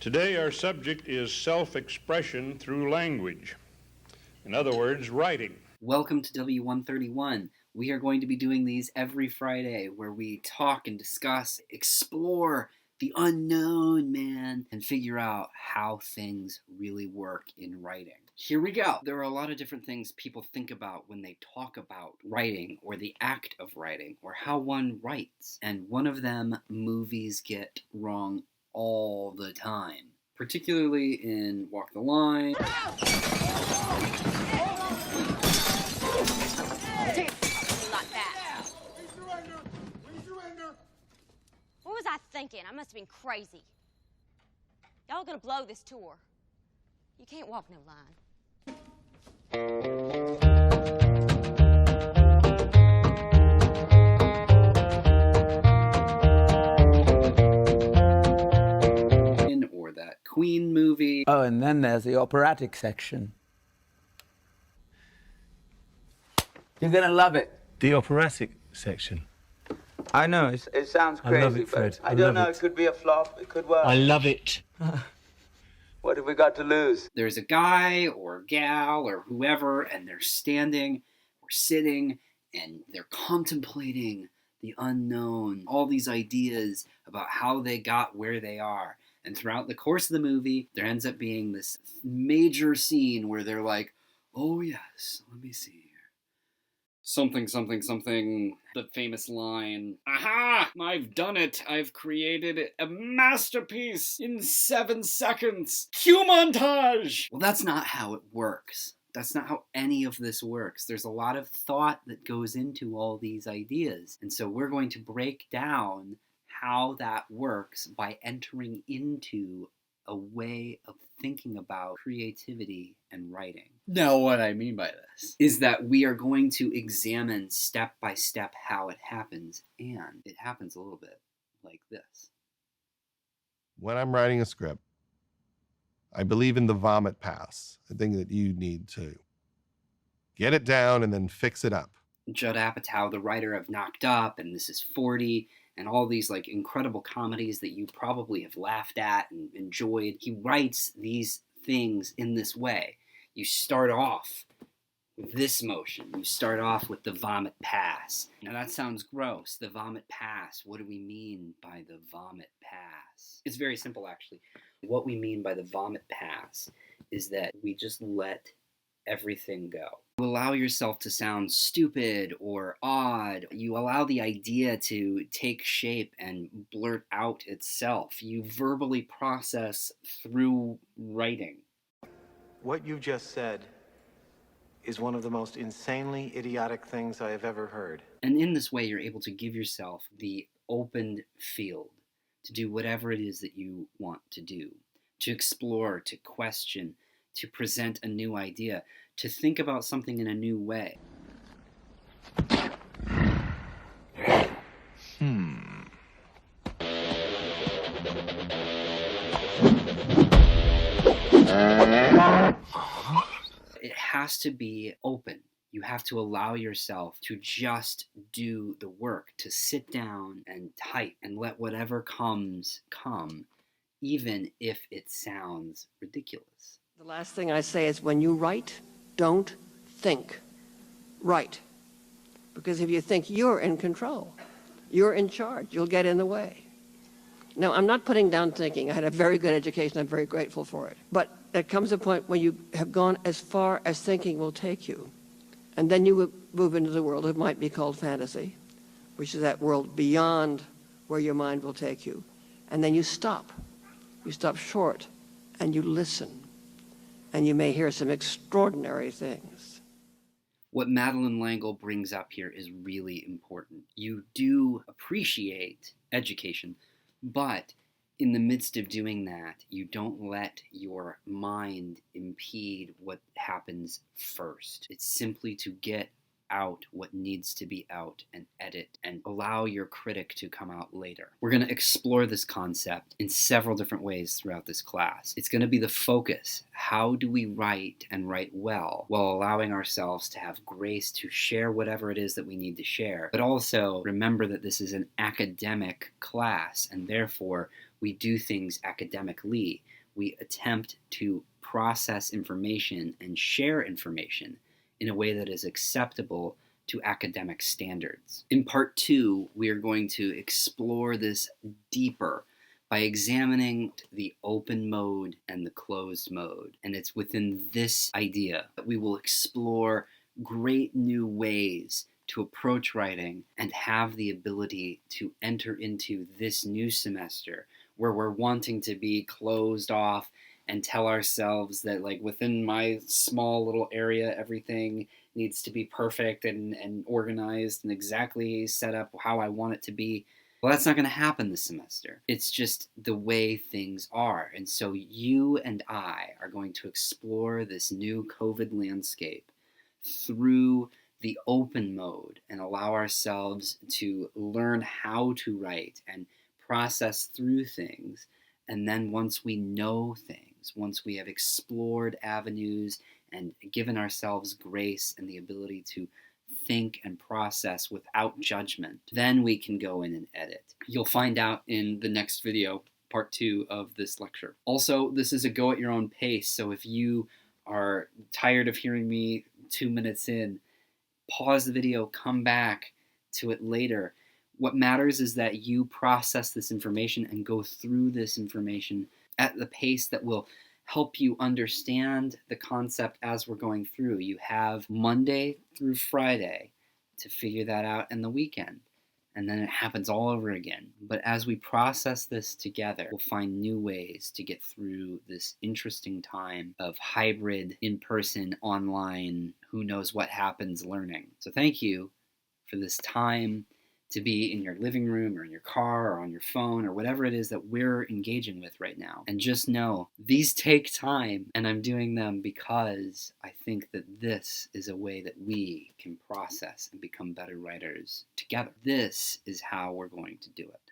Today our subject is self-expression through language. In other words, writing. Welcome to W131. We are going to be doing these every Friday where we talk and discuss, explore the unknown, man, and figure out how things really work in writing. Here we go. There are a lot of different things people think about when they talk about writing or the act of writing or how one writes. And one of them movies get wrong all the time, particularly in Walk the Line. What was I thinking? I must have been crazy. Y'all gonna blow this tour. You can't walk no line. Or that Queen movie. Oh, and then there's the operatic section. You're gonna love it. The operatic section. I know, it sounds crazy, I love it, Fred. but I don't know, it could be a flop, it could work. I love it. What have we got to lose? There's a guy or gal or whoever, and they're standing or sitting, and they're contemplating the unknown, all these ideas about how they got where they are. And throughout the course of the movie, there ends up being this major scene where they're like, oh yes, let me see here. Something, something, something, the famous line, aha, I've done it. I've created a masterpiece in 7 seconds. Cue montage! Well, that's not how it works. That's not how any of this works. There's a lot of thought that goes into all these ideas. And so we're going to break down how that works by entering into a way of thinking about creativity and writing. Now, what I mean by this is that we are going to examine step by step how it happens, and it happens a little bit like this. When I'm writing a script, I believe in the vomit pass, a thing that you need to get it down and then fix it up. Judd Apatow, the writer of Knocked Up and This Is 40, and all these like incredible comedies that you probably have laughed at and enjoyed. He writes these things in this way. You start off with this motion. You start off with the vomit pass. Now that sounds gross. The vomit pass. What do we mean by the vomit pass? It's very simple, actually. What we mean by the vomit pass is that we just let everything go. You allow yourself to sound stupid or odd. You allow the idea to take shape and blurt out itself. You verbally process through writing. What you just said is one of the most insanely idiotic things I have ever heard. And in this way, you're able to give yourself the opened field to do whatever it is that you want to do, to explore, to question, to present a new idea, to think about something in a new way. It has to be open. You have to allow yourself to just do the work, to sit down and type and let whatever comes come, even if it sounds ridiculous. The last thing I say is when you write, don't think. Write. Because if you think you're in control, you're in charge, you'll get in the way. Now, I'm not putting down thinking. I had a very good education. I'm very grateful for it. But there comes a point when you have gone as far as thinking will take you. And then you will move into the world that might be called fantasy, which is that world beyond where your mind will take you. And then you stop. You stop short and you listen. And you may hear some extraordinary things. What Madeleine L'Engle brings up here is really important. You do appreciate education, but in the midst of doing that, you don't let your mind impede what happens first. It's simply to get out what needs to be out and edit and allow your critic to come out later. We're going to explore this concept in several different ways throughout this class. It's going to be the focus. How do we write and write well while allowing ourselves to have grace to share whatever it is that we need to share, but also remember that this is an academic class and therefore we do things academically. We attempt to process information and share information in a way that is acceptable to academic standards. In part 2, we are going to explore this deeper by examining the open mode and the closed mode. And it's within this idea that we will explore great new ways to approach writing and have the ability to enter into this new semester where we're wanting to be closed off and tell ourselves that, like, within my small little area, everything needs to be perfect and organized and exactly set up how I want it to be. Well, that's not going to happen this semester. It's just the way things are. And so you and I are going to explore this new COVID landscape through the open mode and allow ourselves to learn how to write and process through things. And then once we know things, once we have explored avenues and given ourselves grace and the ability to think and process without judgment, then we can go in and edit. You'll find out in the next video, part 2 of this lecture. Also, this is a go at your own pace, so if you are tired of hearing me 2 minutes in, pause the video, come back to it later. What matters is that you process this information and go through this information at the pace that will help you understand the concept as we're going through. You have Monday through Friday to figure that out, and the weekend. And then it happens all over again. But as we process this together, we'll find new ways to get through this interesting time of hybrid, in-person, online, who knows what happens learning. So thank you for this time to be in your living room or in your car or on your phone or whatever it is that we're engaging with right now. And just know, these take time, and I'm doing them because I think that this is a way that we can process and become better writers together. This is how we're going to do it.